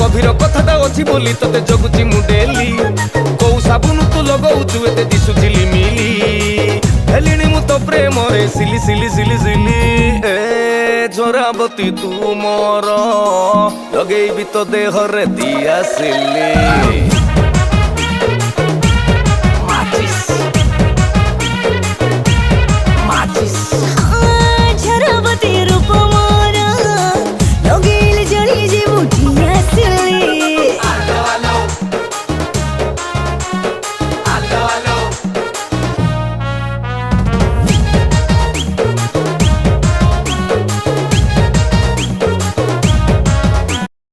गभीर कथाटा अच्छी बोली तते जगुची मु डेली कौ साबुन तू लगौचु एते दिशु झिलिमिली हेलिणी मु तो प्रेम रे सिली सिली सिली सिली ए झराबती तू मोर लगेबी तो देह रे दिया सिली।